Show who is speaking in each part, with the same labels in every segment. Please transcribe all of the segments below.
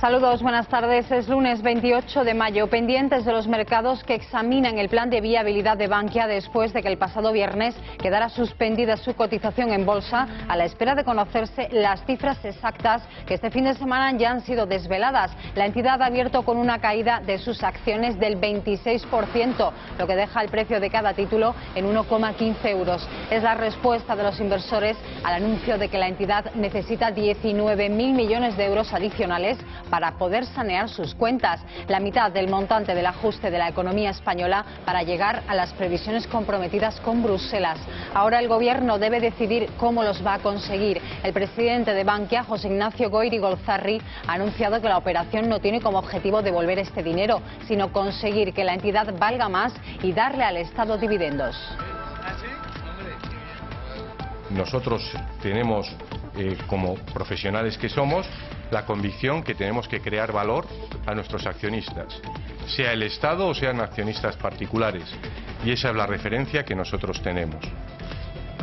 Speaker 1: Saludos, buenas tardes. Es lunes 28 de mayo. Pendientes de los mercados que examinan el plan de viabilidad de Bankia después de que el pasado viernes quedara suspendida su cotización en bolsa a la espera de conocerse las cifras exactas que este fin de semana ya han sido desveladas. La entidad ha abierto con una caída de sus acciones del 26%, lo que deja el precio de cada título en 1,15 euros. Es la respuesta de los inversores al anuncio de que la entidad necesita 19.000 millones de euros adicionales para poder sanear sus cuentas, la mitad del montante del ajuste de la economía española para llegar a las previsiones comprometidas con Bruselas. Ahora el gobierno debe decidir cómo los va a conseguir. El presidente de Bankia, José Ignacio Goyri-Golzarri, ha anunciado que la operación no tiene como objetivo devolver este dinero, sino conseguir que la entidad valga más y darle al Estado dividendos.
Speaker 2: Nosotros tenemos, como profesionales que somos, la convicción que tenemos que crear valor a nuestros accionistas, sea el Estado o sean accionistas particulares, y esa es la referencia que nosotros tenemos.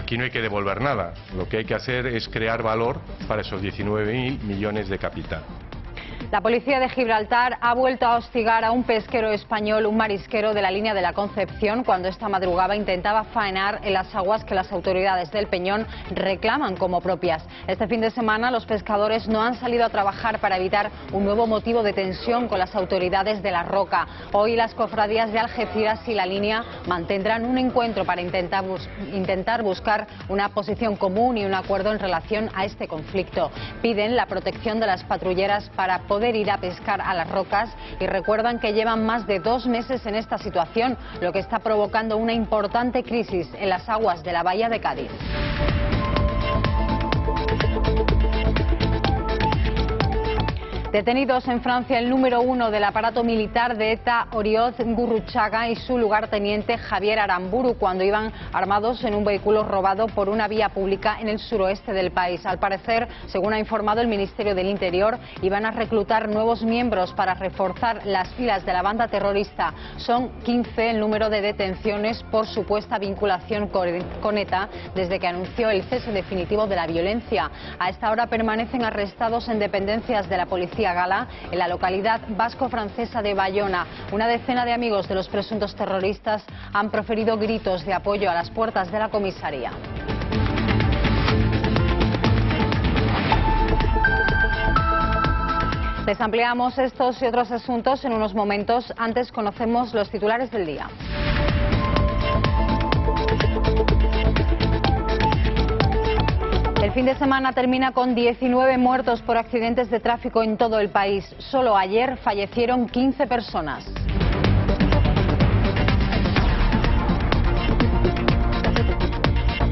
Speaker 2: Aquí no hay que devolver nada, lo que hay que hacer es crear valor para esos 19.000 millones de capital.
Speaker 1: La policía de Gibraltar ha vuelto a hostigar a un pesquero español, un marisquero de la línea de la Concepción, cuando esta madrugada intentaba faenar en las aguas que las autoridades del Peñón reclaman como propias. Este fin de semana los pescadores no han salido a trabajar para evitar un nuevo motivo de tensión con las autoridades de La Roca. Hoy las cofradías de Algeciras y la línea mantendrán un encuentro para intentar buscar una posición común y un acuerdo en relación a este conflicto. Piden la protección de las patrulleras para poder ir a pescar a las rocas y recuerdan que llevan más de 2 meses en esta situación, lo que está provocando una importante crisis en las aguas de la bahía de Cádiz. Detenidos en Francia el número 1 del aparato militar de ETA, Orioz Gurruchaga, y su lugarteniente Javier Aramburu, cuando iban armados en un vehículo robado por una vía pública en el suroeste del país. Al parecer, según ha informado el Ministerio del Interior, iban a reclutar nuevos miembros para reforzar las filas de la banda terrorista. Son 15 el número de detenciones por supuesta vinculación con ETA desde que anunció el cese definitivo de la violencia. A esta hora permanecen arrestados en dependencias de la policía gala en la localidad vasco-francesa de Bayona. Una decena de amigos de los presuntos terroristas han proferido gritos de apoyo a las puertas de la comisaría. Les ampliamos estos y otros asuntos en unos momentos. Antes conocemos los titulares del día. El fin de semana termina con 19 muertos por accidentes de tráfico en todo el país. Solo ayer fallecieron 15 personas.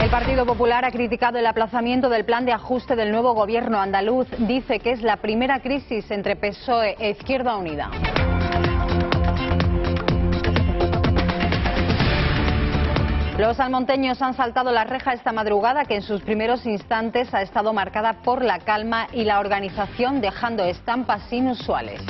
Speaker 1: El Partido Popular ha criticado el aplazamiento del plan de ajuste del nuevo gobierno andaluz. Dice que es la primera crisis entre PSOE e Izquierda Unida. Los almonteños han saltado la reja esta madrugada, que en sus primeros instantes ha estado marcada por la calma y la organización, dejando estampas inusuales.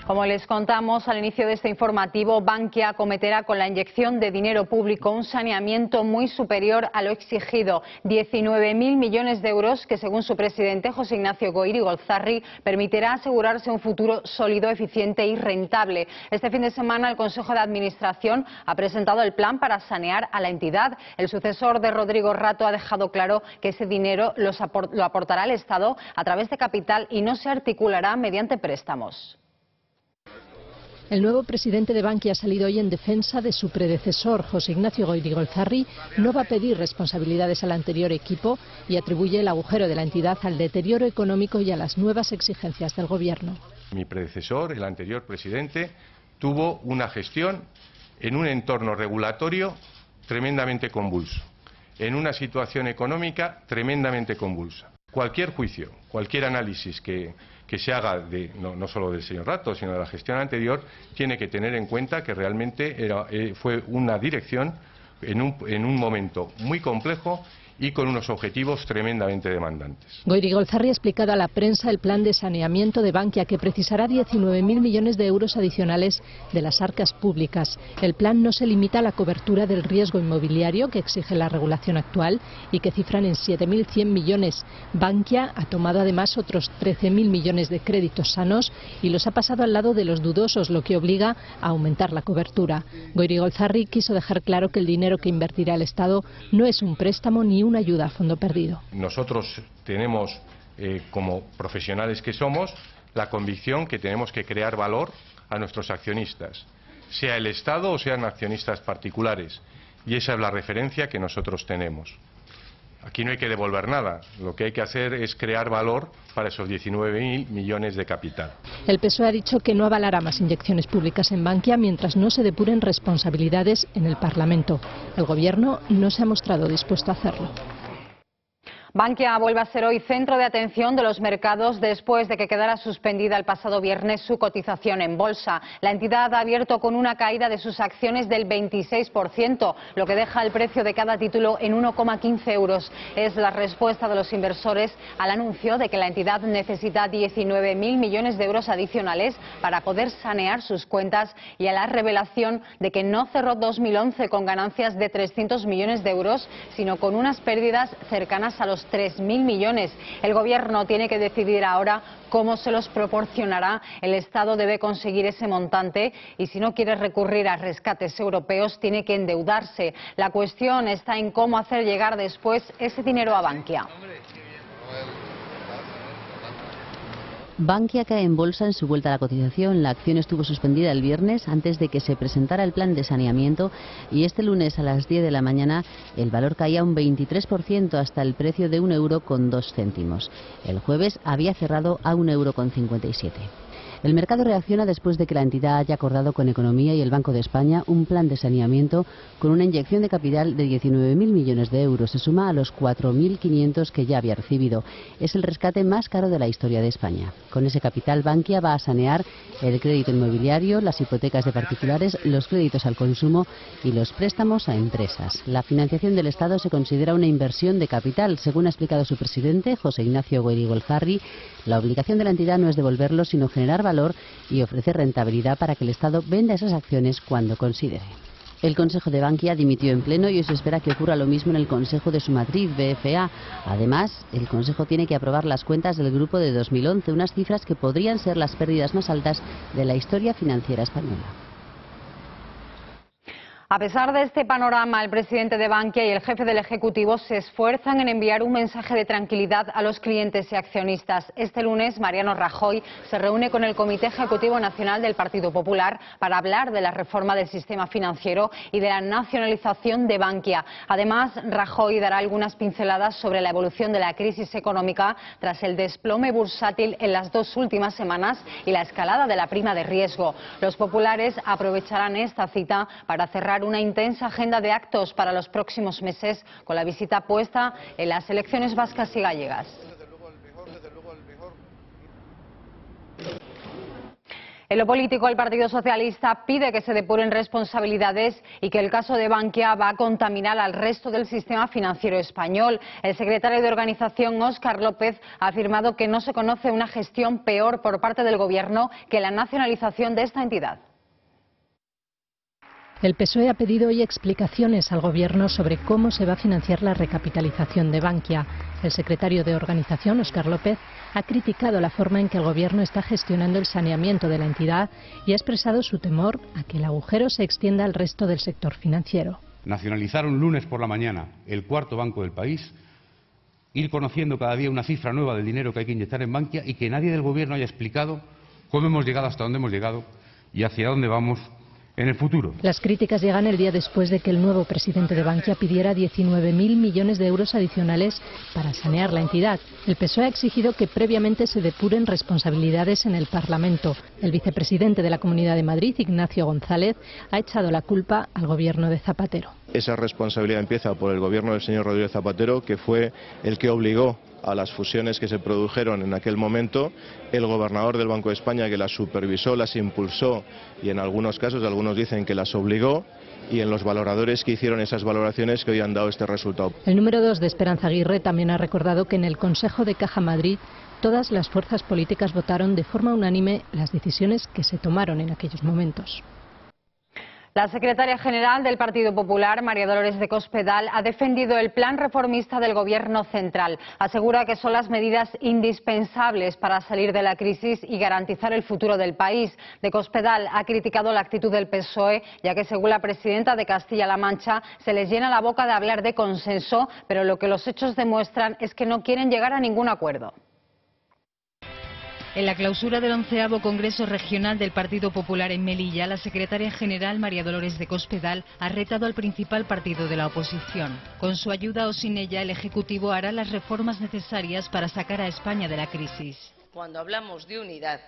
Speaker 1: Como les contamos al inicio de este informativo, Bankia acometerá con la inyección de dinero público un saneamiento muy superior a lo exigido, 19.000 millones de euros que, según su presidente José Ignacio Goyri-Golzarri, permitirá asegurarse un futuro sólido, eficiente y rentable. Este fin de semana el Consejo de Administración ha presentado el plan para sanear a la entidad. El sucesor de Rodrigo Rato ha dejado claro que ese dinero lo aportará el Estado a través de capital y no se articulará mediante préstamos.
Speaker 3: El nuevo presidente de Bankia ha salido hoy en defensa de su predecesor, José Ignacio Goyri-Golzarri. No va a pedir responsabilidades al anterior equipo y atribuye el agujero de la entidad al deterioro económico y a las nuevas exigencias del gobierno.
Speaker 2: Mi predecesor, el anterior presidente, tuvo una gestión en un entorno regulatorio tremendamente convulso, en una situación económica tremendamente convulsa. Cualquier juicio, cualquier análisis que se haga no solo del señor Rato, sino de la gestión anterior, tiene que tener en cuenta que realmente fue una dirección en un momento muy complejo y con unos objetivos tremendamente demandantes.
Speaker 3: Goirigolzarri ha explicado a la prensa el plan de saneamiento de Bankia, que precisará 19.000 millones de euros adicionales de las arcas públicas. El plan no se limita a la cobertura del riesgo inmobiliario que exige la regulación actual y que cifran en 7.100 millones. Bankia ha tomado además otros 13.000 millones de créditos sanos y los ha pasado al lado de los dudosos, lo que obliga a aumentar la cobertura. Goirigolzarri quiso dejar claro que el dinero que invertirá el Estado no es un préstamo ni una ayuda a fondo perdido.
Speaker 2: Nosotros tenemos, como profesionales que somos, la convicción que tenemos que crear valor a nuestros accionistas, sea el Estado o sean accionistas particulares, y esa es la referencia que nosotros tenemos. Aquí no hay que devolver nada, lo que hay que hacer es crear valor para esos 19.000 millones de capital.
Speaker 3: El PSOE ha dicho que no avalará más inyecciones públicas en Bankia mientras no se depuren responsabilidades en el Parlamento. El Gobierno no se ha mostrado dispuesto a hacerlo.
Speaker 1: Bankia vuelve a ser hoy centro de atención de los mercados después de que quedara suspendida el pasado viernes su cotización en bolsa. La entidad ha abierto con una caída de sus acciones del 26%, lo que deja el precio de cada título en 1,15 euros. Es la respuesta de los inversores al anuncio de que la entidad necesita 19.000 millones de euros adicionales para poder sanear sus cuentas y a la revelación de que no cerró 2011 con ganancias de 300 millones de euros, sino con unas pérdidas cercanas a los 3.000 millones. El Gobierno tiene que decidir ahora cómo se los proporcionará. El Estado debe conseguir ese montante y si no quiere recurrir a rescates europeos tiene que endeudarse. La cuestión está en cómo hacer llegar después ese dinero a Bankia.
Speaker 4: Bankia cae en bolsa en su vuelta a la cotización. La acción estuvo suspendida el viernes antes de que se presentara el plan de saneamiento y este lunes a las 10 de la mañana el valor caía un 23% hasta el precio de 1,02 €. El jueves había cerrado a 1,57 €. El mercado reacciona después de que la entidad haya acordado con Economía y el Banco de España un plan de saneamiento con una inyección de capital de 19.000 millones de euros. Se suma a los 4.500 que ya había recibido. Es el rescate más caro de la historia de España. Con ese capital, Bankia va a sanear el crédito inmobiliario, las hipotecas de particulares, los créditos al consumo y los préstamos a empresas. La financiación del Estado se considera una inversión de capital. Según ha explicado su presidente, José Ignacio Goirigolzarri, la obligación de la entidad no es devolverlo, sino generar valor y ofrecer rentabilidad para que el Estado venda esas acciones cuando considere. El Consejo de Bankia dimitió en pleno y hoy se espera que ocurra lo mismo en el Consejo de su matriz, BFA. Además, el Consejo tiene que aprobar las cuentas del grupo de 2011, unas cifras que podrían ser las pérdidas más altas de la historia financiera española.
Speaker 1: A pesar de este panorama, el presidente de Bankia y el jefe del Ejecutivo se esfuerzan en enviar un mensaje de tranquilidad a los clientes y accionistas. Este lunes, Mariano Rajoy se reúne con el Comité Ejecutivo Nacional del Partido Popular para hablar de la reforma del sistema financiero y de la nacionalización de Bankia. Además, Rajoy dará algunas pinceladas sobre la evolución de la crisis económica tras el desplome bursátil en las 2 últimas semanas y la escalada de la prima de riesgo. Los populares aprovecharán esta cita para cerrar una intensa agenda de actos para los próximos meses, con la visita puesta en las elecciones vascas y gallegas. En lo político, el Partido Socialista pide que se depuren responsabilidades y que el caso de Bankia va a contaminar al resto del sistema financiero español. El secretario de Organización, Óscar López, ha afirmado que no se conoce una gestión peor por parte del Gobierno que la nacionalización de esta entidad.
Speaker 3: El PSOE ha pedido hoy explicaciones al Gobierno sobre cómo se va a financiar la recapitalización de Bankia. El secretario de Organización, Óscar López, ha criticado la forma en que el Gobierno está gestionando el saneamiento de la entidad y ha expresado su temor a que el agujero se extienda al resto del sector financiero.
Speaker 5: Nacionalizaron lunes por la mañana el cuarto banco del país, ir conociendo cada día una cifra nueva del dinero que hay que inyectar en Bankia y que nadie del Gobierno haya explicado cómo hemos llegado hasta dónde hemos llegado y hacia dónde vamos en el futuro.
Speaker 3: Las críticas llegan el día después de que el nuevo presidente de Bankia pidiera 19.000 millones de euros adicionales para sanear la entidad. El PSOE ha exigido que previamente se depuren responsabilidades en el Parlamento. El vicepresidente de la Comunidad de Madrid, Ignacio González, ha echado la culpa al gobierno de Zapatero.
Speaker 6: Esa responsabilidad empieza por el gobierno del señor Rodríguez Zapatero, que fue el que obligó a las fusiones que se produjeron en aquel momento, el gobernador del Banco de España, que las supervisó, las impulsó y en algunos casos algunos dicen que las obligó, y en los valoradores que hicieron esas valoraciones que hoy han dado este resultado.
Speaker 3: El número 2 de Esperanza Aguirre también ha recordado que en el Consejo de Caja Madrid todas las fuerzas políticas votaron de forma unánime las decisiones que se tomaron en aquellos momentos.
Speaker 1: La secretaria general del Partido Popular, María Dolores de Cospedal, ha defendido el plan reformista del Gobierno central. Asegura que son las medidas indispensables para salir de la crisis y garantizar el futuro del país. De Cospedal ha criticado la actitud del PSOE, ya que según la presidenta de Castilla-La Mancha se les llena la boca de hablar de consenso, pero lo que los hechos demuestran es que no quieren llegar a ningún acuerdo.
Speaker 7: En la clausura del 11º Congreso Regional del Partido Popular en Melilla, la secretaria general María Dolores de Cospedal ha retado al principal partido de la oposición. Con su ayuda o sin ella, el Ejecutivo hará las reformas necesarias para sacar a España de la crisis.
Speaker 8: Cuando hablamos de unidad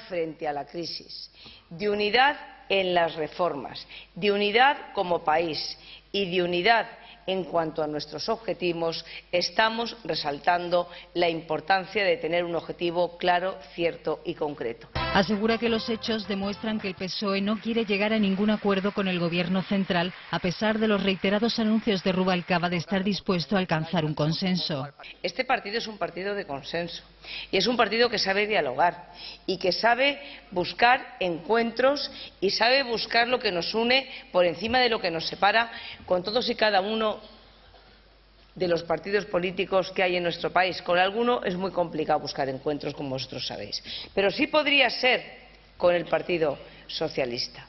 Speaker 8: frente a la crisis, de unidad en las reformas, de unidad como país y de unidad en cuanto a nuestros objetivos, estamos resaltando la importancia de tener un objetivo claro, cierto y concreto.
Speaker 7: Asegura que los hechos demuestran que el PSOE no quiere llegar a ningún acuerdo con el Gobierno central, a pesar de los reiterados anuncios de Rubalcaba de estar dispuesto a alcanzar un consenso.
Speaker 8: Este partido es un partido de consenso y es un partido que sabe dialogar y que sabe buscar encuentros y sabe buscar lo que nos une por encima de lo que nos separa con todos y cada uno de los partidos políticos que hay en nuestro país. Con alguno es muy complicado buscar encuentros, como vosotros sabéis, pero sí podría ser con el Partido Socialista.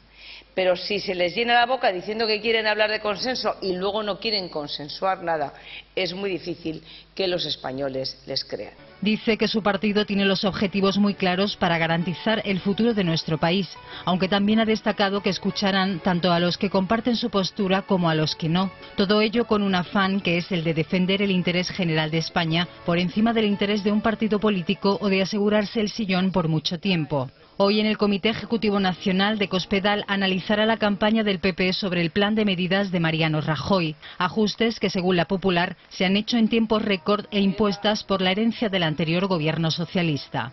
Speaker 8: Pero si se les llena la boca diciendo que quieren hablar de consenso y luego no quieren consensuar nada, es muy difícil que los españoles les crean.
Speaker 7: Dice que su partido tiene los objetivos muy claros para garantizar el futuro de nuestro país, aunque también ha destacado que escucharán tanto a los que comparten su postura como a los que no. Todo ello con un afán que es el de defender el interés general de España por encima del interés de un partido político o de asegurarse el sillón por mucho tiempo. Hoy en el Comité Ejecutivo Nacional, de Cospedal analizará la campaña del PP sobre el plan de medidas de Mariano Rajoy, ajustes que según la Popular se han hecho en tiempos récord e impuestas por la herencia del anterior gobierno socialista.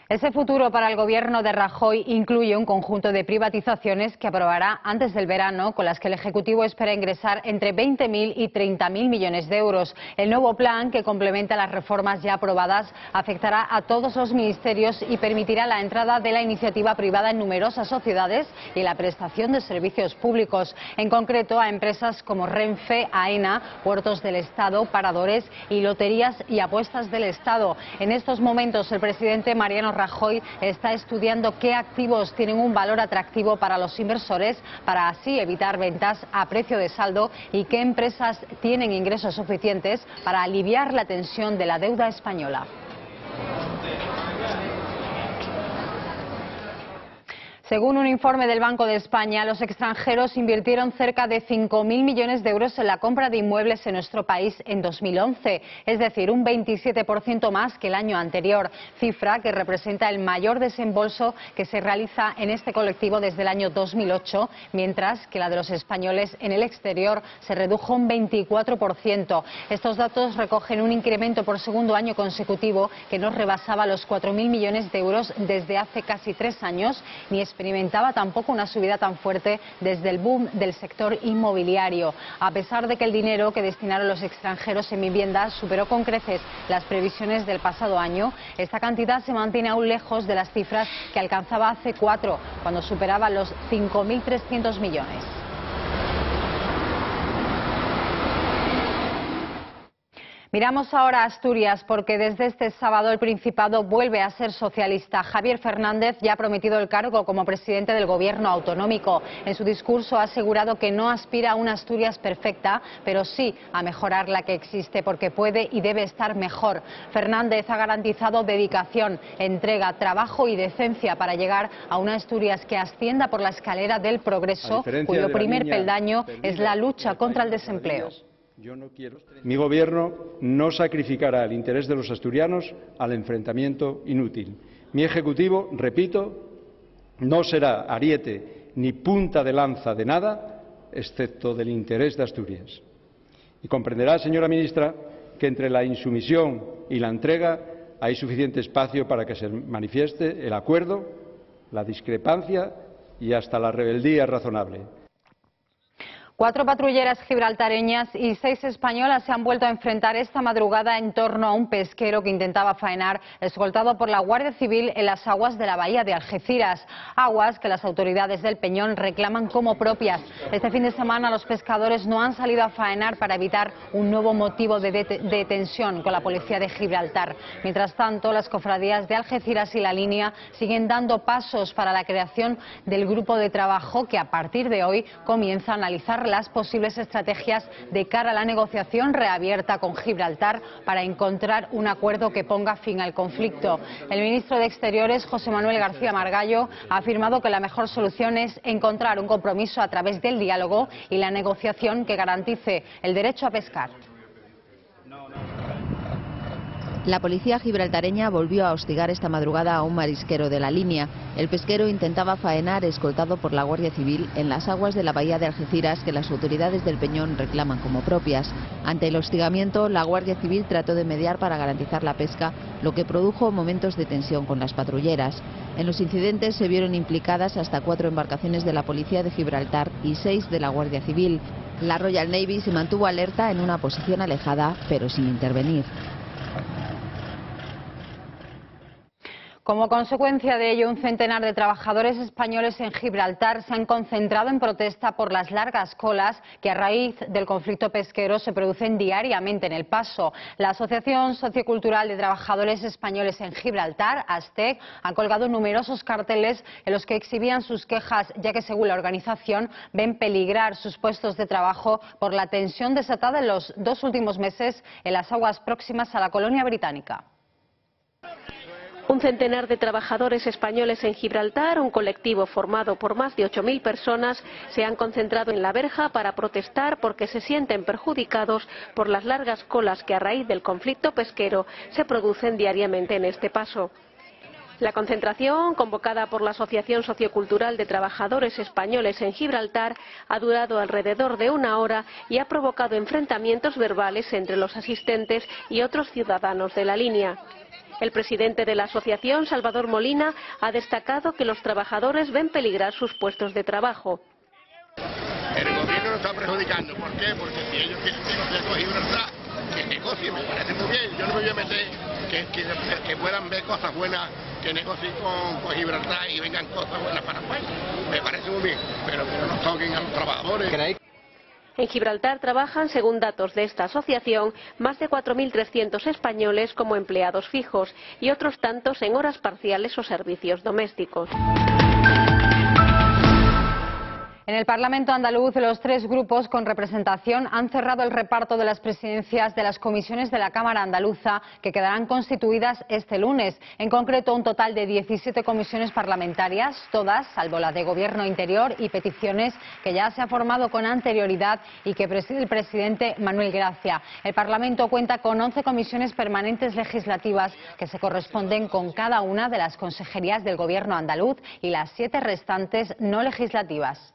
Speaker 1: Ese futuro para el gobierno de Rajoy incluye un conjunto de privatizaciones que aprobará antes del verano, con las que el Ejecutivo espera ingresar entre 20.000 y 30.000 millones de euros. El nuevo plan, que complementa las reformas ya aprobadas, afectará a todos los ministerios y permitirá la entrada de la iniciativa privada en numerosas sociedades y la prestación de servicios públicos, en concreto a empresas como Renfe, AENA, Puertos del Estado, Paradores y Loterías y Apuestas del Estado. En estos momentos el presidente Mariano Rajoy está estudiando qué activos tienen un valor atractivo para los inversores para así evitar ventas a precio de saldo y qué empresas tienen ingresos suficientes para aliviar la tensión de la deuda española. Según un informe del Banco de España, los extranjeros invirtieron cerca de 5.000 millones de euros en la compra de inmuebles en nuestro país en 2011, es decir, un 27% más que el año anterior, cifra que representa el mayor desembolso que se realiza en este colectivo desde el año 2008, mientras que la de los españoles en el exterior se redujo un 24%. Estos datos recogen un incremento por segundo año consecutivo que no rebasaba los 4.000 millones de euros desde hace casi 3 años, ni experimentaba tampoco una subida tan fuerte desde el boom del sector inmobiliario. A pesar de que el dinero que destinaron los extranjeros en vivienda superó con creces las previsiones del pasado año, esta cantidad se mantiene aún lejos de las cifras que alcanzaba hace 4, cuando superaba los 5.300 millones. Miramos ahora a Asturias, porque desde este sábado el Principado vuelve a ser socialista. Javier Fernández ya ha prometido el cargo como presidente del gobierno autonómico. En su discurso ha asegurado que no aspira a una Asturias perfecta, pero sí a mejorar la que existe, porque puede y debe estar mejor. Fernández ha garantizado dedicación, entrega, trabajo y decencia para llegar a una Asturias que ascienda por la escalera del progreso, cuyo primer peldaño es la lucha contra el desempleo.
Speaker 9: Mi gobierno no sacrificará el interés de los asturianos al enfrentamiento inútil. Mi ejecutivo, repito, no será ariete ni punta de lanza de nada, excepto del interés de Asturias. Y comprenderá, señora ministra, que entre la insumisión y la entrega hay suficiente espacio para que se manifieste el acuerdo, la discrepancia y hasta la rebeldía razonable.
Speaker 1: 4 patrulleras gibraltareñas y 6 españolas se han vuelto a enfrentar esta madrugada en torno a un pesquero que intentaba faenar, escoltado por la Guardia Civil en las aguas de la bahía de Algeciras. Aguas que las autoridades del Peñón reclaman como propias. Este fin de semana los pescadores no han salido a faenar para evitar un nuevo motivo de tensión con la policía de Gibraltar. Mientras tanto, las cofradías de Algeciras y La Línea siguen dando pasos para la creación del grupo de trabajo que a partir de hoy comienza a analizar las posibles estrategias de cara a la negociación reabierta con Gibraltar para encontrar un acuerdo que ponga fin al conflicto. El ministro de Exteriores, José Manuel García Margallo, ha afirmado que la mejor solución es encontrar un compromiso a través del diálogo y la negociación que garantice el derecho a pescar.
Speaker 10: La policía gibraltareña volvió a hostigar esta madrugada a un marisquero de La Línea. El pesquero intentaba faenar escoltado por la Guardia Civil en las aguas de la bahía de Algeciras que las autoridades del Peñón reclaman como propias. Ante el hostigamiento, la Guardia Civil trató de mediar para garantizar la pesca, lo que produjo momentos de tensión con las patrulleras. En los incidentes se vieron implicadas hasta 4 embarcaciones de la policía de Gibraltar y 6 de la Guardia Civil. La Royal Navy se mantuvo alerta en una posición alejada, pero sin intervenir.
Speaker 1: Como consecuencia de ello, un centenar de trabajadores españoles en Gibraltar se han concentrado en protesta por las largas colas que a raíz del conflicto pesquero se producen diariamente en el paso. La Asociación Sociocultural de Trabajadores Españoles en Gibraltar, ASTEC, ha colgado numerosos carteles en los que exhibían sus quejas, ya que según la organización ven peligrar sus puestos de trabajo por la tensión desatada en los 2 últimos meses en las aguas próximas a la colonia británica.
Speaker 11: Un centenar de trabajadores españoles en Gibraltar, un colectivo formado por más de 8.000 personas, se han concentrado en la verja para protestar porque se sienten perjudicados por las largas colas que a raíz del conflicto pesquero se producen diariamente en este paso. La concentración, convocada por la Asociación Sociocultural de Trabajadores Españoles en Gibraltar, ha durado alrededor de 1 hora y ha provocado enfrentamientos verbales entre los asistentes y otros ciudadanos de La Línea. El presidente de la asociación, Salvador Molina, ha destacado que los trabajadores ven peligrar sus puestos de trabajo.
Speaker 12: El gobierno nos está perjudicando. ¿Por qué? Porque si ellos quieren negociar con Gibraltar, que negocien, me parece muy bien. Yo no me voy a meter que puedan ver cosas buenas, que negocien con Gibraltar y vengan cosas buenas para España. Me parece muy bien, pero que no nos toquen a los trabajadores.
Speaker 11: En Gibraltar trabajan, según datos de esta asociación, más de 4.300 españoles como empleados fijos y otros tantos en horas parciales o servicios domésticos.
Speaker 1: En el Parlamento andaluz, los 3 grupos con representación han cerrado el reparto de las presidencias de las comisiones de la Cámara Andaluza, que quedarán constituidas este lunes. En concreto, un total de 17 comisiones parlamentarias, todas, salvo la de Gobierno Interior y Peticiones, que ya se ha formado con anterioridad y que preside el presidente Manuel Gracia. El Parlamento cuenta con 11 comisiones permanentes legislativas que se corresponden con cada una de las consejerías del Gobierno andaluz y las 7 restantes no legislativas.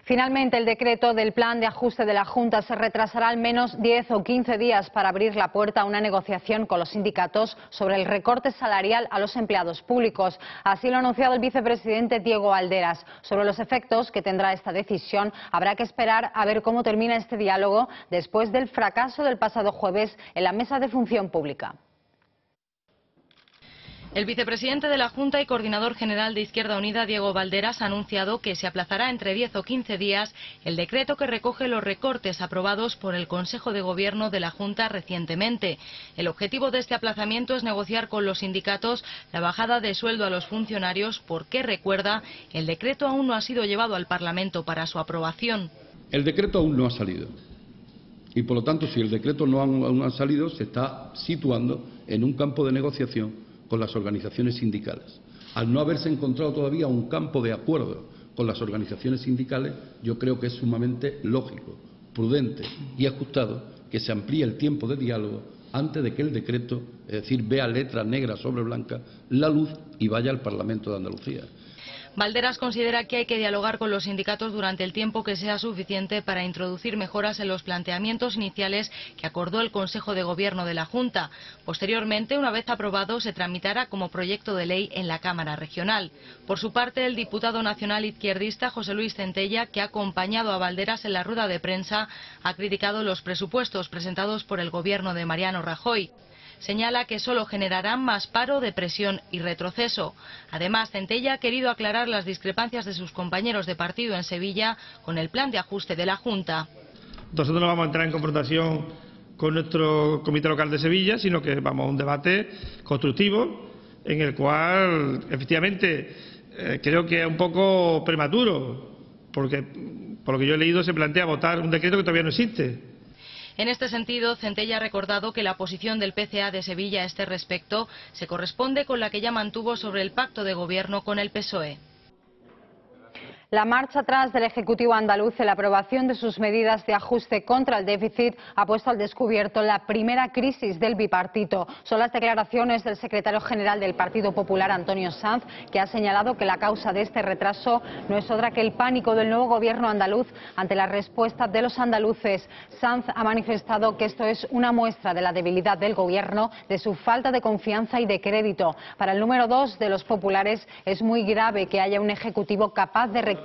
Speaker 1: Finalmente, el decreto del plan de ajuste de la Junta se retrasará al menos 10 o 15 días para abrir la puerta a una negociación con los sindicatos sobre el recorte salarial a los empleados públicos. Así lo ha anunciado el vicepresidente Diego Alderas. Sobre los efectos que tendrá esta decisión, habrá que esperar a ver cómo termina este diálogo después del fracaso del pasado jueves en la Mesa de Función Pública.
Speaker 7: El vicepresidente de la Junta y coordinador general de Izquierda Unida, Diego Valderas, ha anunciado que se aplazará entre 10 o 15 días el decreto que recoge los recortes aprobados por el Consejo de Gobierno de la Junta recientemente. El objetivo de este aplazamiento es negociar con los sindicatos la bajada de sueldo a los funcionarios porque, recuerda, el decreto aún no ha sido llevado al Parlamento para su aprobación.
Speaker 13: El decreto aún no ha salido. Y por lo tanto, si el decreto aún ha salido, se está situando en un campo de negociación con las organizaciones sindicales. Al no haberse encontrado todavía un campo de acuerdo con las organizaciones sindicales, yo creo que es sumamente lógico, prudente y ajustado que se amplíe el tiempo de diálogo antes de que el decreto, es decir, vea letra negra sobre blanca la luz y vaya al Parlamento de Andalucía.
Speaker 14: Valderas considera que hay que dialogar con los sindicatos durante el tiempo que sea suficiente para introducir mejoras en los planteamientos iniciales que acordó el Consejo de Gobierno de la Junta. Posteriormente, una vez aprobado, se tramitará como proyecto de ley en la Cámara Regional. Por su parte, el diputado nacional izquierdista José Luis Centella, que ha acompañado a Valderas en la rueda de prensa, ha criticado los presupuestos presentados por el Gobierno de Mariano Rajoy. Señala que solo generarán más paro, depresión y retroceso. Además, Centella ha querido aclarar las discrepancias de sus compañeros de partido en Sevilla con el plan de ajuste de la Junta.
Speaker 15: Nosotros no vamos a entrar en confrontación con nuestro comité local de Sevilla, sino que vamos a un debate constructivo en el cual, efectivamente, creo que es un poco prematuro, porque por lo que yo he leído se plantea votar un decreto que todavía no existe.
Speaker 14: En este sentido, Centella ha recordado que la posición del PCA de Sevilla a este respecto se corresponde con la que ya mantuvo sobre el pacto de gobierno con el PSOE.
Speaker 1: La marcha atrás del Ejecutivo andaluz en la aprobación de sus medidas de ajuste contra el déficit ha puesto al descubierto la primera crisis del bipartito. Son las declaraciones del secretario general del Partido Popular, Antonio Sanz, que ha señalado que la causa de este retraso no es otra que el pánico del nuevo gobierno andaluz ante la respuesta de los andaluces. Sanz ha manifestado que esto es una muestra de la debilidad del gobierno, de su falta de confianza y de crédito. Para el número 2 de los populares es muy grave que haya un Ejecutivo capaz de rectificarse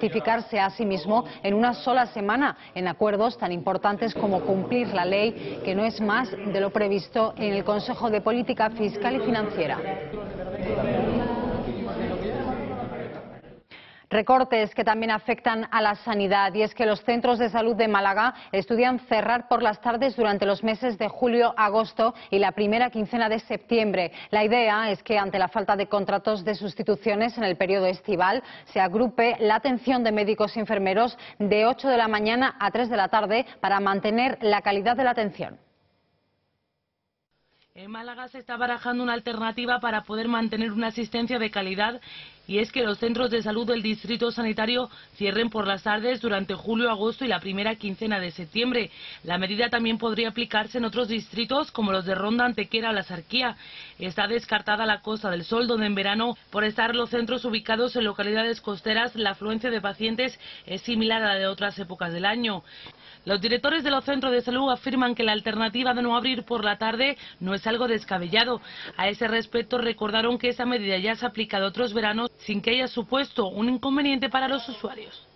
Speaker 1: a sí mismo en una sola semana en acuerdos tan importantes como cumplir la ley, que no es más de lo previsto en el Consejo de Política Fiscal y Financiera. Recortes que también afectan a la sanidad, y es que los centros de salud de Málaga estudian cerrar por las tardes durante los meses de julio, agosto y la primera quincena de septiembre. La idea es que ante la falta de contratos de sustituciones en el periodo estival se agrupe la atención de médicos y enfermeros de 8 de la mañana a 3 de la tarde para mantener la calidad de la atención.
Speaker 16: En Málaga se está barajando una alternativa para poder mantener una asistencia de calidad, y es que los centros de salud del distrito sanitario cierren por las tardes durante julio, agosto y la primera quincena de septiembre. La medida también podría aplicarse en otros distritos como los de Ronda, Antequera o La Sarquía. Está descartada la Costa del Sol, donde en verano, por estar los centros ubicados en localidades costeras, la afluencia de pacientes es similar a la de otras épocas del año. Los directores de los centros de salud afirman que la alternativa de no abrir por la tarde no es algo descabellado. A ese respecto recordaron que esa medida ya se ha aplicado otros veranos sin que haya supuesto un inconveniente para los usuarios.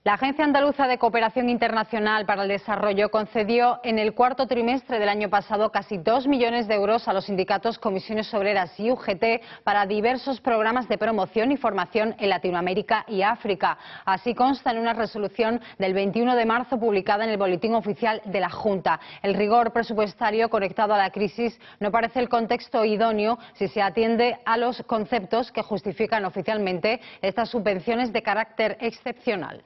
Speaker 1: La Agencia Andaluza de Cooperación Internacional para el Desarrollo concedió en el cuarto trimestre del año pasado casi 2 millones de euros a los sindicatos, comisiones obreras y UGT para diversos programas de promoción y formación en Latinoamérica y África. Así consta en una resolución del 21 de marzo publicada en el Boletín Oficial de la Junta. El rigor presupuestario conectado a la crisis no parece el contexto idóneo si se atiende a los conceptos que justifican oficialmente estas subvenciones de carácter excepcional.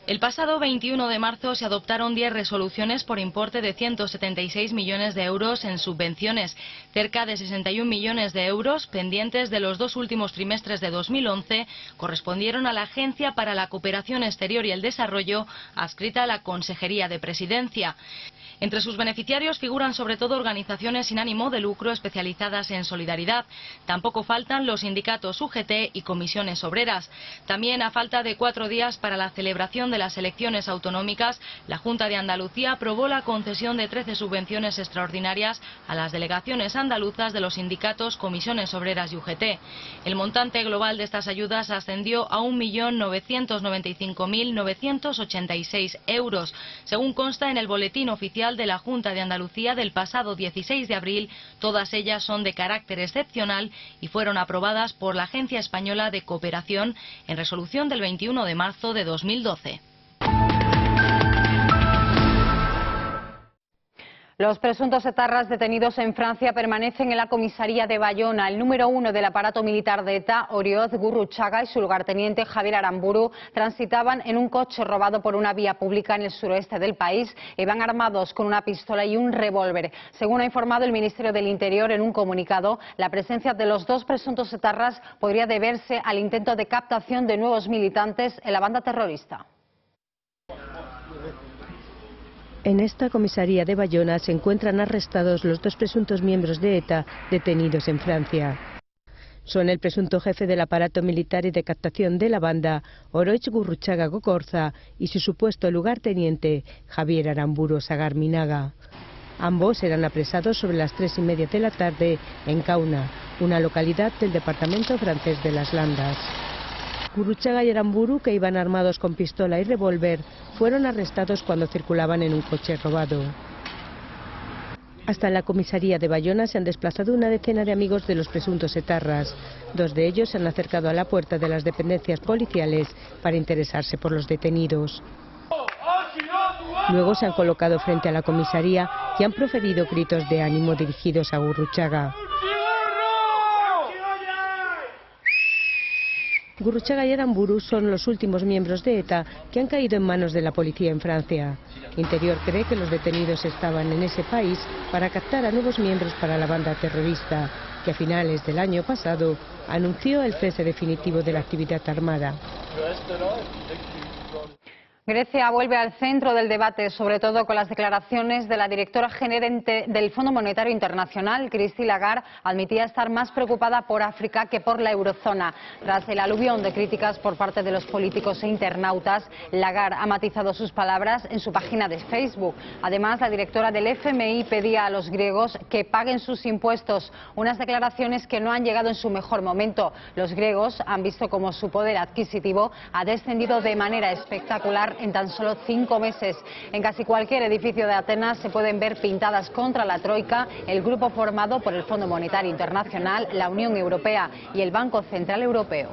Speaker 14: El pasado 21 de marzo se adoptaron 10 resoluciones por importe de 176 millones de euros en subvenciones, cerca de 61 millones de euros pendientes de los 2 últimos trimestres de 2011 correspondieron a la Agencia para la Cooperación Exterior y el Desarrollo, adscrita a la Consejería de Presidencia. Entre sus beneficiarios figuran sobre todo organizaciones sin ánimo de lucro especializadas en solidaridad. Tampoco faltan los sindicatos UGT y comisiones obreras. También, a falta de 4 días para la celebración de las elecciones autonómicas, la Junta de Andalucía aprobó la concesión de 13 subvenciones extraordinarias a las delegaciones andaluzas de los sindicatos, comisiones obreras y UGT. El montante global de estas ayudas ascendió a 1.995.986 euros, según consta en el Boletín Oficial de la Junta de Andalucía del pasado 16 de abril. Todas ellas son de carácter excepcional y fueron aprobadas por la Agencia Española de Cooperación en resolución del 21 de marzo de 2012.
Speaker 1: Los presuntos etarras detenidos en Francia permanecen en la comisaría de Bayona. El número 1 del aparato militar de ETA, Orioz Gurruchaga, y su lugarteniente Javier Aramburu transitaban en un coche robado por una vía pública en el suroeste del país. Iban armados con una pistola y un revólver. Según ha informado el Ministerio del Interior en un comunicado, la presencia de los 2 presuntos etarras podría deberse al intento de captación de nuevos militantes en la banda terrorista.
Speaker 17: En esta comisaría de Bayona se encuentran arrestados los 2 presuntos miembros de ETA detenidos en Francia. Son el presunto jefe del aparato militar y de captación de la banda, Oroitz Gurruchaga Gogorza, y su supuesto lugarteniente, Javier Aramburu Sagarminaga. Ambos eran apresados sobre las 3:30 de la tarde en Kauna, una localidad del departamento francés de las Landas. Gurruchaga y Aramburu, que iban armados con pistola y revólver, fueron arrestados cuando circulaban en un coche robado. Hasta la comisaría de Bayona se han desplazado una decena de amigos de los presuntos etarras. 2 de ellos se han acercado a la puerta de las dependencias policiales para interesarse por los detenidos. Luego se han colocado frente a la comisaría y han proferido gritos de ánimo dirigidos a Gurruchaga. Gurruchaga y Aramburu son los últimos miembros de ETA que han caído en manos de la policía en Francia. Interior cree que los detenidos estaban en ese país para captar a nuevos miembros para la banda terrorista, que a finales del año pasado anunció el cese definitivo de la actividad armada.
Speaker 1: Grecia vuelve al centro del debate, sobre todo con las declaraciones de la directora gerente del Fondo Monetario Internacional, Christine Lagarde. Admitía estar más preocupada por África que por la eurozona. Tras el aluvión de críticas por parte de los políticos e internautas, Lagarde ha matizado sus palabras en su página de Facebook. Además, la directora del FMI pedía a los griegos que paguen sus impuestos, unas declaraciones que no han llegado en su mejor momento. Los griegos han visto cómo su poder adquisitivo ha descendido de manera espectacular en tan solo 5 meses. En casi cualquier edificio de Atenas se pueden ver pintadas contra la Troika, el grupo formado por el Fondo Monetario Internacional, la Unión Europea y el Banco Central Europeo.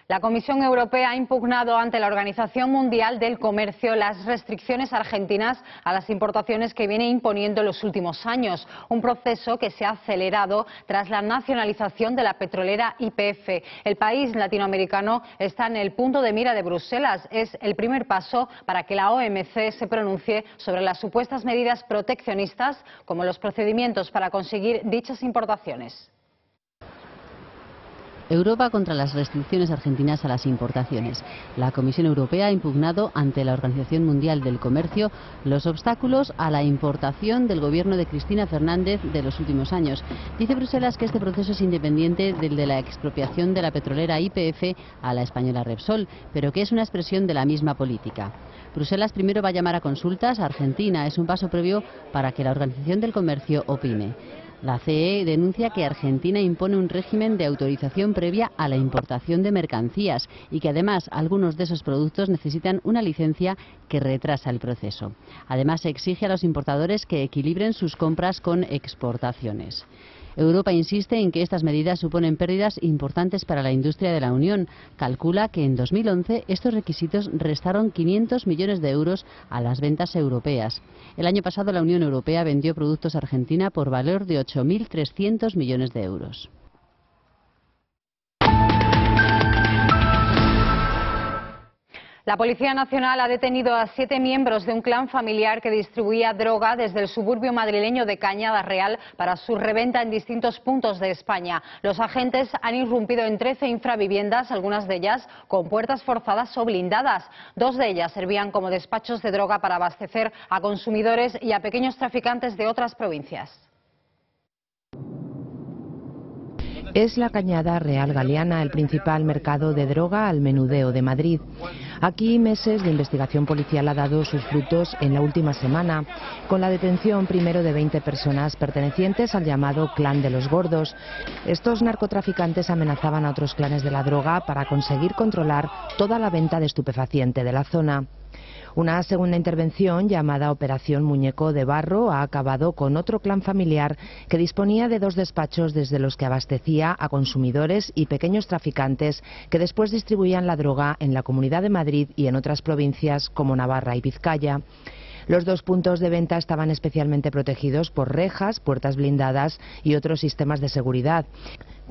Speaker 1: La Comisión Europea ha impugnado ante la Organización Mundial del Comercio las restricciones argentinas a las importaciones que viene imponiendo en los últimos años, un proceso que se ha acelerado tras la nacionalización de la petrolera YPF. El país latinoamericano está en el punto de mira de Bruselas. Es el primer paso para que la OMC se pronuncie sobre las supuestas medidas proteccionistas, como los procedimientos para conseguir dichas importaciones.
Speaker 4: Europa contra las restricciones argentinas a las importaciones. La Comisión Europea ha impugnado ante la Organización Mundial del Comercio los obstáculos a la importación del gobierno de Cristina Fernández de los últimos años. Dice Bruselas que este proceso es independiente del de la expropiación de la petrolera YPF a la española Repsol, pero que es una expresión de la misma política. Bruselas primero va a llamar a consultas a Argentina. Es un paso previo para que la Organización del Comercio opine. La CE denuncia que Argentina impone un régimen de autorización previa a la importación de mercancías y que además algunos de esos productos necesitan una licencia que retrasa el proceso. Además, exige a los importadores que equilibren sus compras con exportaciones. Europa insiste en que estas medidas suponen pérdidas importantes para la industria de la Unión. Calcula que en 2011 estos requisitos restaron 500 millones de euros a las ventas europeas. El año pasado la Unión Europea vendió productos a Argentina por valor de 8.300 millones de euros.
Speaker 1: La Policía Nacional ha detenido a 7 miembros de un clan familiar que distribuía droga desde el suburbio madrileño de Cañada Real para su reventa en distintos puntos de España. Los agentes han irrumpido en 13 infraviviendas, algunas de ellas con puertas forzadas o blindadas. 2 de ellas servían como despachos de droga para abastecer a consumidores y a pequeños traficantes de otras provincias.
Speaker 18: Es la Cañada Real Galeana el principal mercado de droga al menudeo de Madrid. Aquí meses de investigación policial ha dado sus frutos en la última semana, con la detención primero de 20 personas pertenecientes al llamado Clan de los Gordos. Estos narcotraficantes amenazaban a otros clanes de la droga para conseguir controlar toda la venta de estupefaciente de la zona. Una segunda intervención, llamada Operación Muñeco de Barro, ha acabado con otro clan familiar que disponía de 2 despachos desde los que abastecía a consumidores y pequeños traficantes que después distribuían la droga en la Comunidad de Madrid y en otras provincias como Navarra y Vizcaya. Los 2 puntos de venta estaban especialmente protegidos por rejas, puertas blindadas y otros sistemas de seguridad.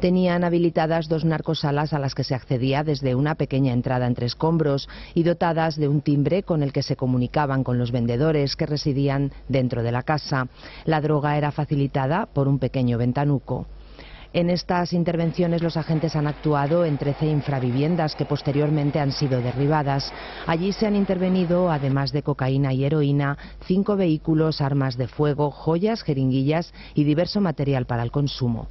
Speaker 18: Tenían habilitadas 2 narcosalas a las que se accedía desde una pequeña entrada entre escombros y dotadas de un timbre con el que se comunicaban con los vendedores que residían dentro de la casa. La droga era facilitada por un pequeño ventanuco. En estas intervenciones los agentes han actuado en 13 infraviviendas que posteriormente han sido derribadas. Allí se han intervenido, además de cocaína y heroína, 5 vehículos, armas de fuego, joyas, jeringuillas y diverso material para el consumo.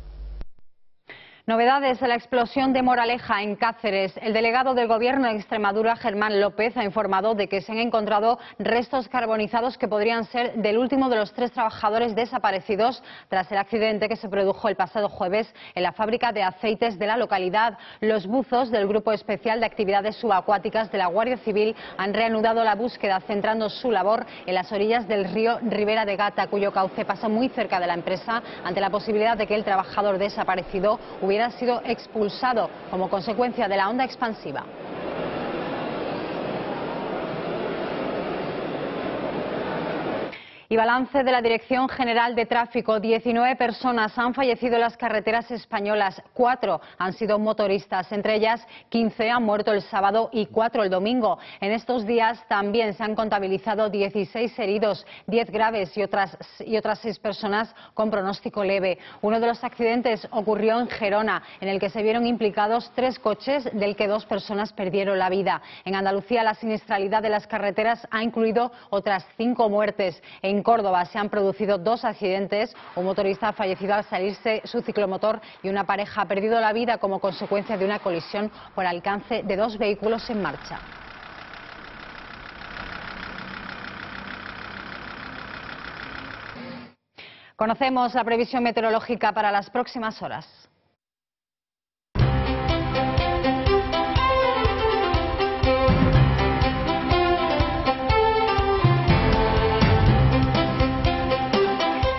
Speaker 1: Novedades de la explosión de Moraleja, en Cáceres. El delegado del Gobierno de Extremadura, Germán López, ha informado de que se han encontrado restos carbonizados que podrían ser del último de los 3 trabajadores desaparecidos tras el accidente que se produjo el pasado jueves en la fábrica de aceites de la localidad. Los buzos del Grupo Especial de Actividades Subacuáticas de la Guardia Civil han reanudado la búsqueda, centrando su labor en las orillas del río Ribera de Gata, cuyo cauce pasa muy cerca de la empresa, ante la posibilidad de que el trabajador desaparecido hubiera sido expulsado como consecuencia de la onda expansiva. Y balance de la Dirección General de Tráfico: 19 personas han fallecido en las carreteras españolas, 4 han sido motoristas, entre ellas 15 han muerto el sábado y 4 el domingo. En estos días también se han contabilizado 16 heridos, 10 graves y otras 6 personas con pronóstico leve. Uno de los accidentes ocurrió en Gerona, en el que se vieron implicados 3 coches, del que 2 personas perdieron la vida. En Andalucía la siniestralidad de las carreteras ha incluido otras 5 muertes. En Córdoba se han producido 2 accidentes, un motorista ha fallecido al salirse su ciclomotor y una pareja ha perdido la vida como consecuencia de una colisión por alcance de 2 vehículos en marcha. Conocemos la previsión meteorológica para las próximas horas.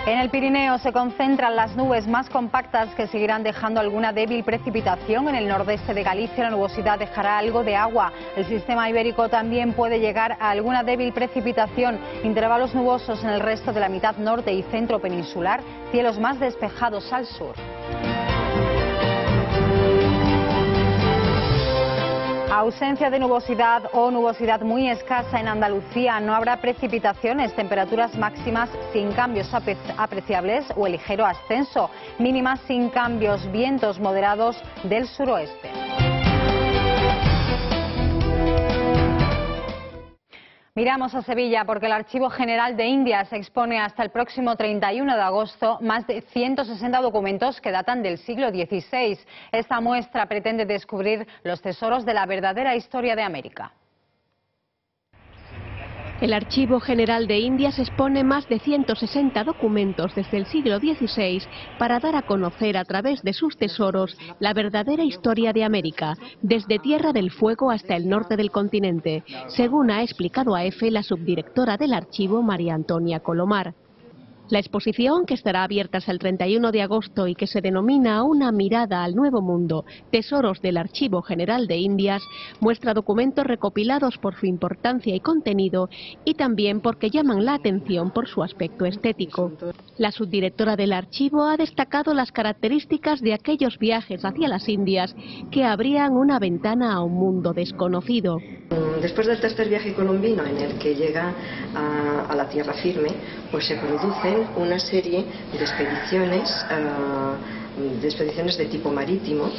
Speaker 1: En el Pirineo se concentran las nubes más compactas, que seguirán dejando alguna débil precipitación. En el nordeste de Galicia la nubosidad dejará algo de agua. El sistema ibérico también puede llegar a alguna débil precipitación. Intervalos nubosos en el resto de la mitad norte y centro peninsular. Cielos más despejados al sur. Ausencia de nubosidad o nubosidad muy escasa en Andalucía. No habrá precipitaciones, temperaturas máximas sin cambios apreciables o el ligero ascenso. Mínimas sin cambios, vientos moderados del suroeste. Miramos a Sevilla, porque el Archivo General de Indias expone hasta el próximo 31 de agosto más de 160 documentos que datan del siglo XVI. Esta muestra pretende descubrir los tesoros de la verdadera historia de América.
Speaker 11: El Archivo General de Indias expone más de 160 documentos desde el siglo XVI para dar a conocer a través de sus tesoros la verdadera historia de América, desde Tierra del Fuego hasta el norte del continente, según ha explicado a EFE la subdirectora del archivo, María Antonia Colomar. La exposición, que estará abierta hasta el 31 de agosto y que se denomina Una mirada al Nuevo Mundo, Tesoros del Archivo General de Indias, muestra documentos recopilados por su importancia y contenido y también porque llaman la atención por su aspecto estético. La subdirectora del archivo ha destacado las características de aquellos viajes hacia las Indias que abrían una ventana a un mundo desconocido.
Speaker 19: Después del tercer viaje colombino, en el que llega a la tierra firme, pues se producen una serie de expediciones de tipo marítimo,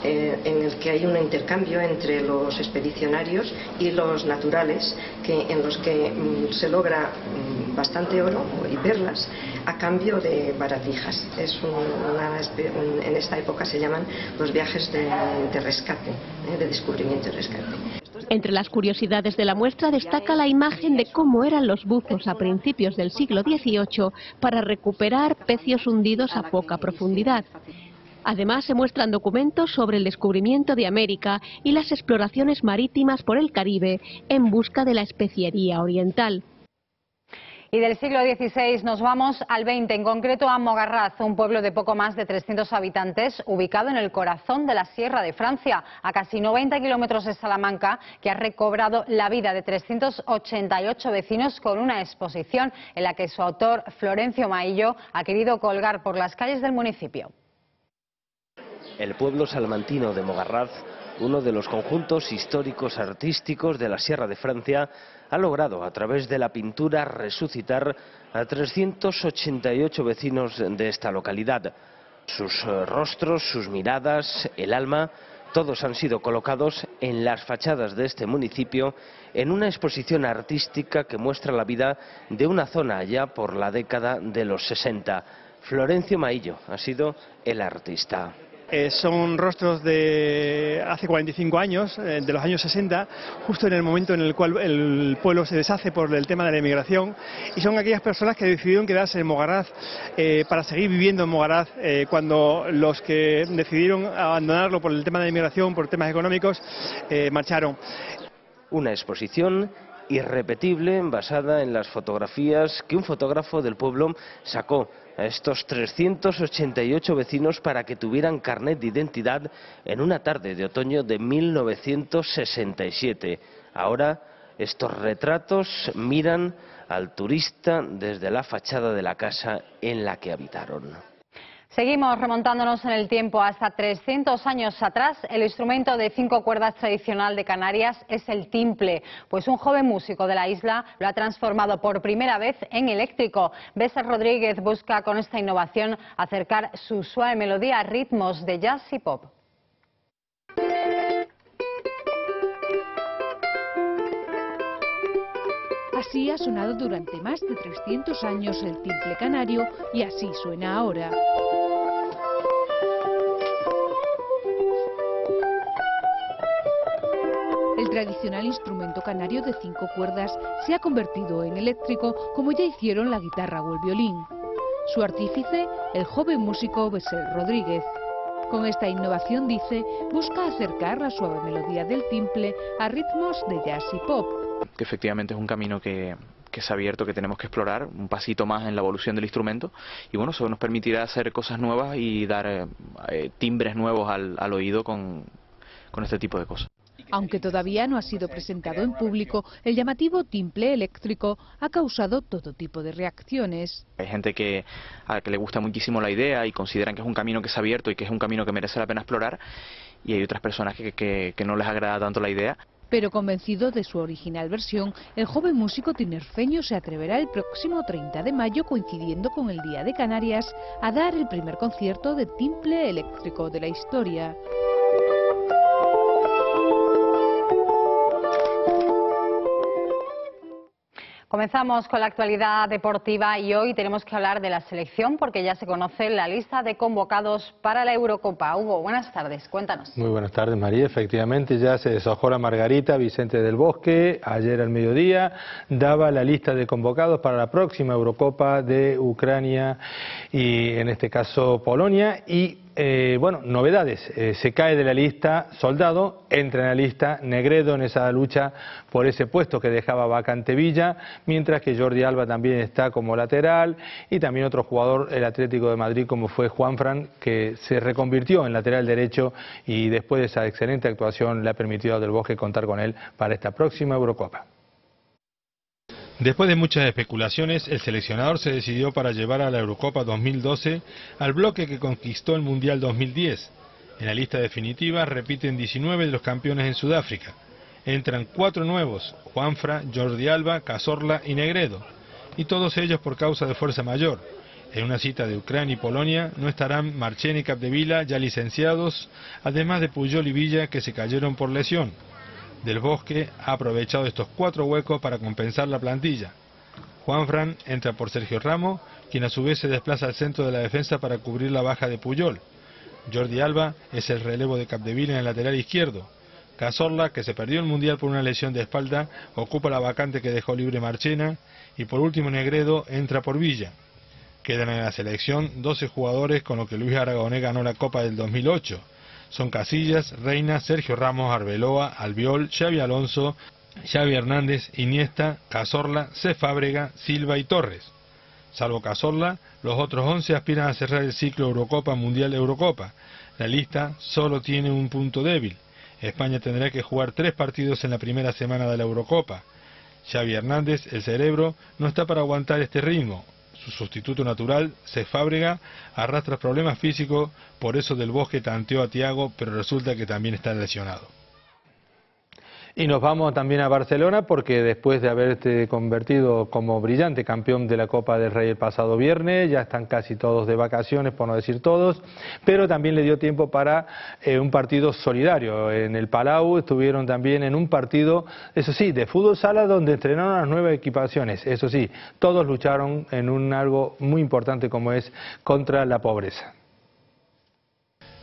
Speaker 19: en el que hay un intercambio entre los expedicionarios y los naturales, en los que se logra bastante oro y perlas a cambio de baratijas. En esta época se llaman los viajes de rescate, de descubrimiento y rescate.
Speaker 11: Entre las curiosidades de la muestra destaca la imagen de cómo eran los buzos a principios del siglo XVIII para recuperar pecios hundidos a poca profundidad. Además se muestran documentos sobre el descubrimiento de América y las exploraciones marítimas por el Caribe en busca de la especiería oriental.
Speaker 1: Y del siglo XVI nos vamos al XX, en concreto a Mogarraz, un pueblo de poco más de 300 habitantes, ubicado en el corazón de la Sierra de Francia, a casi 90 kilómetros de Salamanca, que ha recobrado la vida de 388 vecinos con una exposición en la que su autor, Florencio Maillo, ha querido colgar por las calles del municipio.
Speaker 20: El pueblo salmantino de Mogarraz, uno de los conjuntos históricos artísticos de la Sierra de Francia, ha logrado a través de la pintura resucitar a 388 vecinos de esta localidad. Sus rostros, sus miradas, el alma, todos han sido colocados en las fachadas de este municipio en una exposición artística que muestra la vida de una zona allá por la década de los 60. Florencio Maillo ha sido el artista.
Speaker 21: Son rostros de hace 45 años, de los años 60, justo en el momento en el cual el pueblo se deshace por el tema de la emigración, y son aquellas personas que decidieron quedarse en Mogarraz para seguir viviendo en Mogarraz cuando los que decidieron abandonarlo por el tema de la emigración, por temas económicos, marcharon.
Speaker 20: Una exposición irrepetible basada en las fotografías que un fotógrafo del pueblo sacó a estos 388 vecinos para que tuvieran carnet de identidad en una tarde de otoño de 1967. Ahora estos retratos miran al turista desde la fachada de la casa en la que habitaron.
Speaker 1: Seguimos remontándonos en el tiempo hasta 300 años atrás. El instrumento de 5 cuerdas tradicional de Canarias es el timple, pues un joven músico de la isla lo ha transformado por primera vez en eléctrico. Béser Rodríguez busca con esta innovación acercar su suave melodía a ritmos de jazz y pop.
Speaker 22: Así ha sonado durante más de 300 años el timple canario y así suena ahora. El tradicional instrumento canario de 5 cuerdas se ha convertido en eléctrico, como ya hicieron la guitarra o el violín. Su artífice, el joven músico Béser Rodríguez. Con esta innovación, dice, busca acercar la suave melodía del timple a ritmos de jazz y pop.
Speaker 23: Que efectivamente es un camino que se ha abierto, que tenemos que explorar, un pasito más en la evolución del instrumento, y bueno, eso nos permitirá hacer cosas nuevas y dar timbres nuevos al oído con este tipo de cosas.
Speaker 22: Aunque todavía no ha sido presentado en público, el llamativo timple eléctrico ha causado todo tipo de reacciones.
Speaker 23: Hay gente a la que le gusta muchísimo la idea y consideran que es un camino que se ha abierto y que es un camino que merece la pena explorar, y hay otras personas que no les agrada tanto la idea.
Speaker 22: Pero convencido de su original versión, el joven músico tinerfeño se atreverá el próximo 30 de mayo, coincidiendo con el Día de Canarias, a dar el primer concierto de timple eléctrico de la historia.
Speaker 1: Comenzamos con la actualidad deportiva y hoy tenemos que hablar de la selección porque ya se conoce la lista de convocados para la Eurocopa. Hugo, buenas tardes, cuéntanos.
Speaker 24: Muy buenas tardes, María. Efectivamente ya se deshojó la Margarita. Vicente del Bosque, ayer al mediodía, daba la lista de convocados para la próxima Eurocopa de Ucrania y en este caso Polonia. Y bueno, novedades, se cae de la lista Soldado, entra en la lista Negredo en esa lucha por ese puesto que dejaba vacante Villa, mientras que Jordi Alba también está como lateral y también otro jugador, el Atlético de Madrid, como fue Juanfran, que se reconvirtió en lateral derecho y después de esa excelente actuación le ha permitido a Del Bosque contar con él para esta próxima Eurocopa.
Speaker 2: Después de muchas especulaciones, el seleccionador se decidió para llevar a la Eurocopa 2012 al bloque que conquistó el Mundial 2010. En la lista definitiva repiten 19 de los campeones en Sudáfrica. Entran 4 nuevos, Juanfra, Jordi Alba, Cazorla y Negredo, y todos ellos por causa de fuerza mayor. En una cita de Ucrania y Polonia no estarán Marchena y Capdevila, ya licenciados, además de Puyol y Villa, que se cayeron por lesión. Del Bosque ha aprovechado estos 4 huecos para compensar la plantilla. Juanfran entra por Sergio Ramos, quien a su vez se desplaza al centro de la defensa para cubrir la baja de Puyol. Jordi Alba es el relevo de Capdevila en el lateral izquierdo. Cazorla, que se perdió el Mundial por una lesión de espalda, ocupa la vacante que dejó libre Marchena. Y por último Negredo entra por Villa. Quedan en la selección 12 jugadores con los que Luis Aragonés ganó la Copa del 2008. Son Casillas, Reina, Sergio Ramos, Arbeloa, Albiol, Xavi Alonso, Xavi Hernández, Iniesta, Cazorla, C. Fábrega, Silva y Torres. Salvo Cazorla, los otros 11 aspiran a cerrar el ciclo Eurocopa, Mundial, Eurocopa. La lista solo tiene un punto débil. España tendrá que jugar 3 partidos en la primera semana de la Eurocopa. Xavi Hernández, el cerebro, no está para aguantar este ritmo. Su sustituto natural, C. Fábrega, arrastra problemas físicos, por eso Del Bosque tanteó a Thiago, pero resulta que también está lesionado.
Speaker 24: Y nos vamos también a Barcelona porque después de haberte convertido como brillante campeón de la Copa del Rey el pasado viernes, ya están casi todos de vacaciones, por no decir todos, pero también le dio tiempo para un partido solidario. En el Palau estuvieron también en un partido, eso sí, de fútbol sala donde entrenaron las 9 equipaciones. Eso sí, todos lucharon en algo muy importante como es contra la pobreza.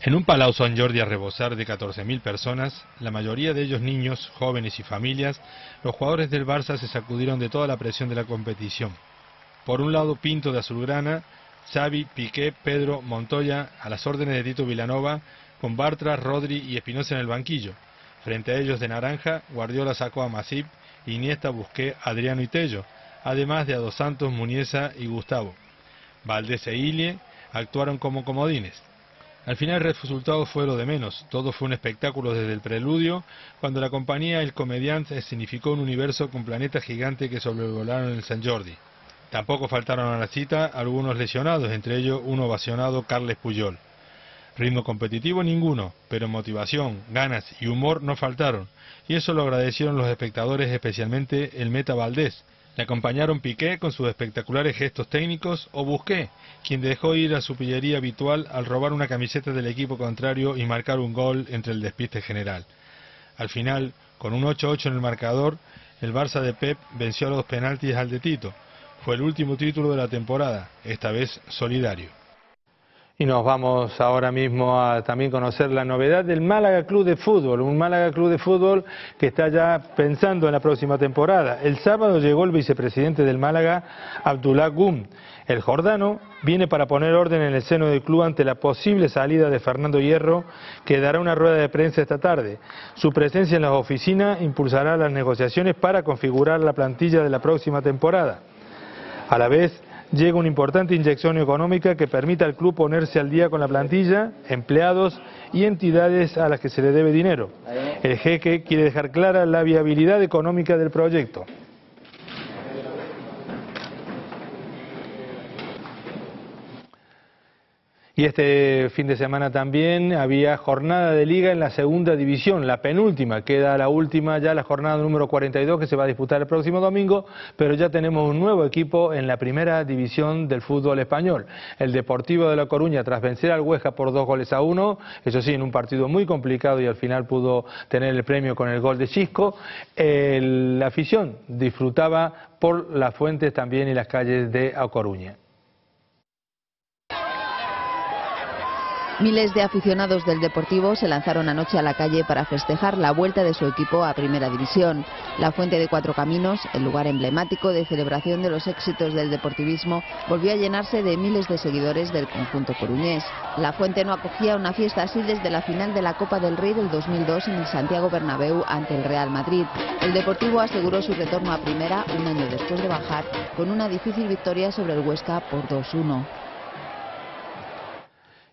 Speaker 24: En un Palau Sant Jordi a rebosar de 14.000 personas, la mayoría de ellos niños, jóvenes y familias, los jugadores del Barça se sacudieron de toda la presión de la competición. Por un lado Pinto de azulgrana, Xavi, Piqué, Pedro, Montoya, a las órdenes de Tito Vilanova, con Bartra, Rodri y Espinosa en el banquillo. Frente a ellos de naranja, Guardiola sacó a Masip, Iniesta, Busquets, Adriano y Tello, además de a Dos Santos, Muniesa y Gustavo. Valdés e Ilie actuaron como comodines. Al final el resultado fue lo de menos, todo fue un espectáculo desde el preludio, cuando la compañía El Comediante escenificó un universo con planetas gigantes que sobrevolaron el Sant Jordi. Tampoco faltaron a la cita algunos lesionados, entre ellos un ovacionado Carles Puyol. Ritmo competitivo ninguno, pero motivación, ganas y humor no faltaron, y eso lo agradecieron los espectadores, especialmente el meta Valdés. Le acompañaron Piqué con sus espectaculares gestos técnicos o Busquets, quien dejó ir a su pillería habitual al robar una camiseta del equipo contrario y marcar un gol entre el despiste general. Al final, con un 8-8 en el marcador, el Barça de Pep venció a los penaltis al de Tito. Fue el último título de la temporada, esta vez solidario. Y nos vamos ahora mismo a también conocer la novedad del Málaga Club de Fútbol, un Málaga Club de Fútbol que está ya pensando en la próxima temporada. El sábado llegó el vicepresidente del Málaga, Abdullah Gum. El jordano viene para poner orden en el seno del club ante la posible salida de Fernando Hierro, que dará una rueda de prensa esta tarde. Su presencia en las oficinas impulsará las negociaciones para configurar la plantilla de la próxima temporada. A la vez, llega una importante inyección económica que permita al club ponerse al día con la plantilla, empleados y entidades a las que se le debe dinero. El jeque quiere dejar clara la viabilidad económica del proyecto. Y este fin de semana también había jornada de liga en la segunda división, la penúltima, queda la última ya, la jornada número 42 que se va a disputar el próximo domingo, pero ya tenemos un nuevo equipo en la primera división del fútbol español. El Deportivo de La Coruña, tras vencer al Huesca por 2-1, eso sí, en un partido muy complicado y al final pudo tener el premio con el gol de Xisco, la afición disfrutaba por las fuentes también y las calles de A Coruña.
Speaker 10: Miles de aficionados del Deportivo se lanzaron anoche a la calle para festejar la vuelta de su equipo a Primera División. La Fuente de Cuatro Caminos, el lugar emblemático de celebración de los éxitos del deportivismo, volvió a llenarse de miles de seguidores del conjunto coruñés. La Fuente no acogía una fiesta así desde la final de la Copa del Rey del 2002 en el Santiago Bernabéu ante el Real Madrid. El Deportivo aseguró su retorno a Primera un año después de bajar, con una difícil victoria sobre el Huesca por 2-1.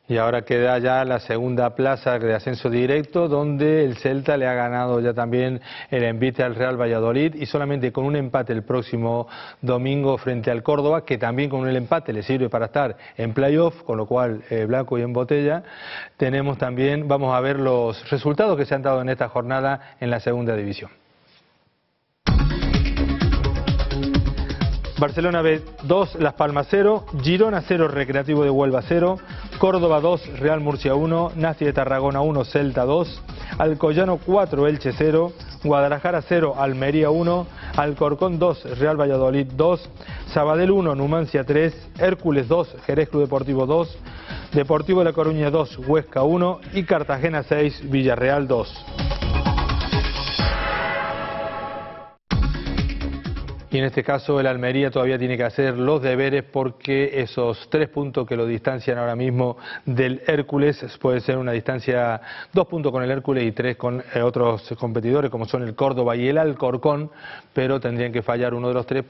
Speaker 24: Y ahora queda ya la segunda plaza de ascenso directo, donde el Celta le ha ganado ya también el envite al Real Valladolid, y solamente con un empate el próximo domingo frente al Córdoba, que también con el empate le sirve para estar en playoff, con lo cual blanco y en botella. Tenemos también, vamos a ver los resultados que se han dado en esta jornada en la segunda división. Barcelona B 2, Las Palmas 0, Girona 0, Recreativo de Huelva 0, Córdoba 2, Real Murcia 1, Naci de Tarragona 1, Celta 2, Alcoyano 4, Elche 0, Guadalajara 0, Almería 1, Alcorcón 2, Real Valladolid 2, Sabadell 1, Numancia 3, Hércules 2, Jerez Club Deportivo 2, Deportivo de La Coruña 2, Huesca 1 y Cartagena 6, Villarreal 2. Y en este caso el Almería todavía tiene que hacer los deberes, porque esos 3 puntos que lo distancian ahora mismo del Hércules puede ser una distancia, 2 puntos con el Hércules y 3 con otros competidores como son el Córdoba y el Alcorcón, pero tendrían que fallar uno de los 3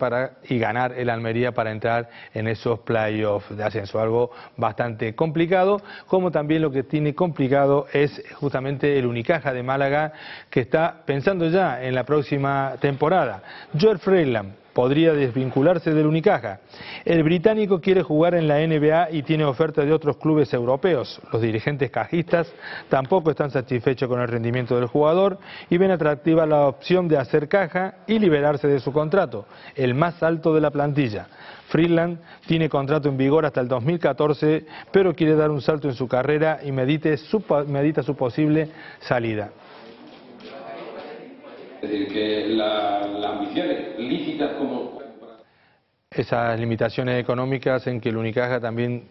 Speaker 24: y ganar el Almería para entrar en esos playoffs de ascenso, algo bastante complicado, como también lo que tiene complicado es justamente el Unicaja de Málaga, que está pensando ya en la próxima temporada. Joel Freiland, podría desvincularse del Unicaja. El británico quiere jugar en la NBA y tiene oferta de otros clubes europeos. Los dirigentes cajistas tampoco están satisfechos con el rendimiento del jugador y ven atractiva la opción de hacer caja y liberarse de su contrato, el más alto de la plantilla. Freeland tiene contrato en vigor hasta el 2014, pero quiere dar un salto en su carrera y medita su posible salida.
Speaker 3: Es decir, que las ambiciones lícitas como...
Speaker 24: Esas limitaciones económicas hacen que el Unicaja también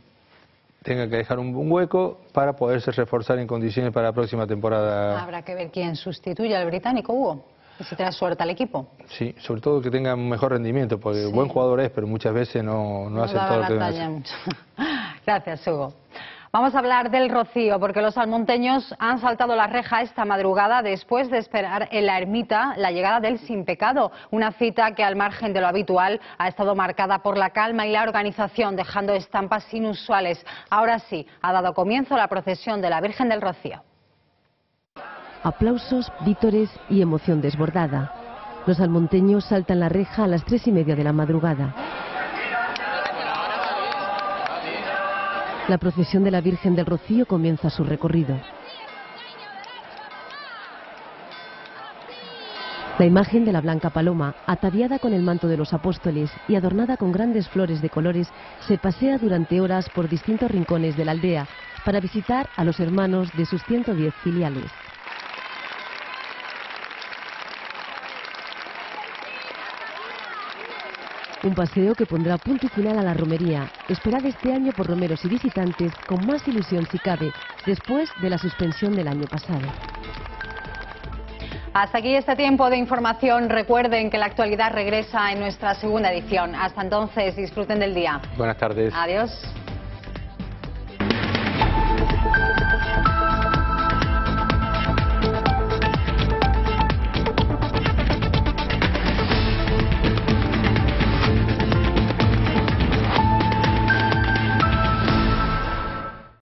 Speaker 24: tenga que dejar un hueco para poderse reforzar en condiciones para la próxima temporada.
Speaker 1: Habrá que ver quién sustituye al británico, Hugo. Y si trae suerte al equipo.
Speaker 24: Sí, sobre todo que tenga un mejor rendimiento, porque buen jugador es, pero muchas veces no hacen todo lo que deben hacer.
Speaker 1: Gracias, Hugo. Vamos a hablar del Rocío, porque los salmonteños han saltado la reja esta madrugada después de esperar en la ermita la llegada del Sin Pecado. Una cita que, al margen de lo habitual, ha estado marcada por la calma y la organización, dejando estampas inusuales. Ahora sí, ha dado comienzo la procesión de la Virgen del Rocío.
Speaker 5: Aplausos, vítores y emoción desbordada. Los salmonteños saltan la reja a las 3:30 de la madrugada. La procesión de la Virgen del Rocío comienza su recorrido. La imagen de la Blanca Paloma, ataviada con el manto de los apóstoles y adornada con grandes flores de colores, se pasea durante horas por distintos rincones de la aldea para visitar a los hermanos de sus 110 filiales. Un paseo que pondrá punto y final a la romería, esperada este año por romeros y visitantes con más ilusión si cabe, después de la suspensión del año pasado.
Speaker 1: Hasta aquí este tiempo de información. Recuerden que la actualidad regresa en nuestra segunda edición. Hasta entonces, disfruten del día.
Speaker 24: Buenas tardes.
Speaker 1: Adiós.